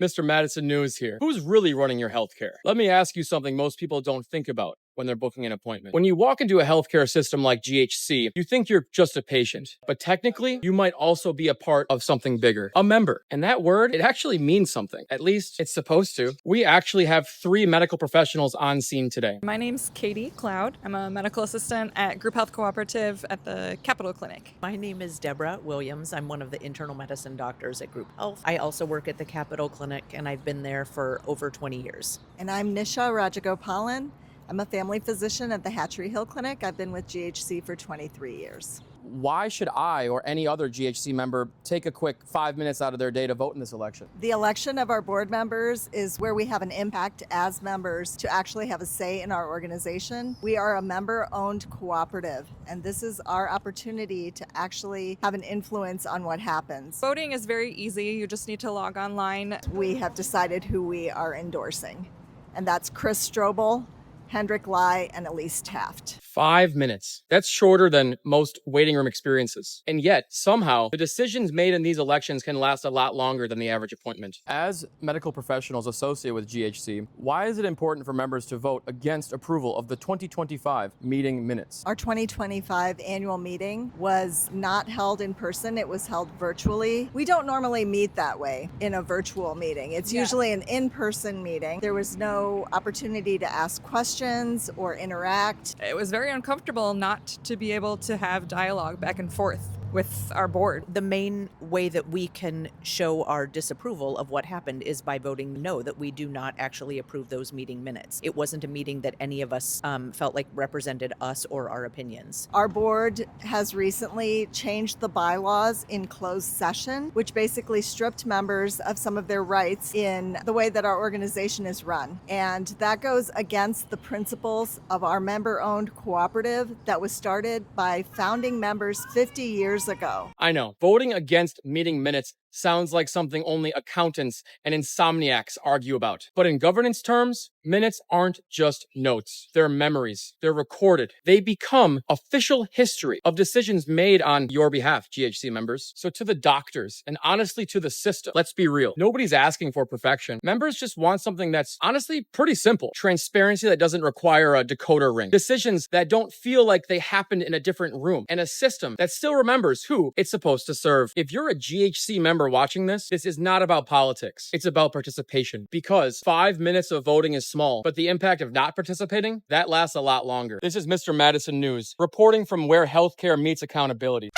Mr. Madison News here. Who's really running your healthcare? Let me ask you something most people don't think about when they're booking an appointment. When you walk into a healthcare system like GHC, you think you're just a patient, but technically, you might also be a part of something bigger, a member. And that word, it actually means something. At least it's supposed to. We actually have 3 medical professionals on scene today. My name's Katie Cloud. I'm a medical assistant at Group Health Cooperative at the Capital Clinic. My name is Deborah Williams. I'm one of the internal medicine doctors at Group Health. I also work at the Capital Clinic, and I've been there for over 20 years. And I'm Nisha Rajagopalan. I'm a family physician at the Hatchery Hill Clinic. I've been with GHC for 23 years. Why should I or any other GHC member take a quick 5 minutes out of their day to vote in this election? The election of our board members is where we have an impact as members to actually have a say in our organization. We are a member-owned cooperative, and this is our opportunity to actually have an influence on what happens. Voting is very easy. You just need to log online. We have decided who we are endorsing, and that's Chris Stroebel, Hendrik Lai, and Elise Taft. 5 minutes. That's shorter than most waiting room experiences. And yet, somehow, the decisions made in these elections can last a lot longer than the average appointment. As medical professionals associated with GHC, why is it important for members to vote against approval of the 2025 meeting minutes? Our 2025 annual meeting was not held in person. It was held virtually. We don't normally meet that way in a virtual meeting. It's usually an in-person meeting. There was no opportunity to ask questions or interact. It was very uncomfortable not to be able to have dialogue back and forth with our board. The main way that we can show our disapproval of what happened is by voting no, that we do not actually approve those meeting minutes. It wasn't a meeting that any of us felt like represented us or our opinions. Our board has recently changed the bylaws in closed session, which basically stripped members of some of their rights in the way that our organization is run. And that goes against the principles of our member-owned cooperative that was started by founding members 50 years ago. I know, voting against meeting minutes sounds like something only accountants and insomniacs argue about. But in governance terms, minutes aren't just notes. They're memories. They're recorded. They become official history of decisions made on your behalf, GHC members. So to the doctors, and honestly to the system, let's be real. Nobody's asking for perfection. Members just want something that's honestly pretty simple. Transparency that doesn't require a decoder ring. Decisions that don't feel like they happened in a different room. And a system that still remembers who it's supposed to serve. If you're a GHC member watching this is not about politics. It's about participation. Because 5 minutes of voting is small, but the impact of not participating, that lasts a lot longer. This is Mr. Madison News, reporting from where healthcare meets accountability.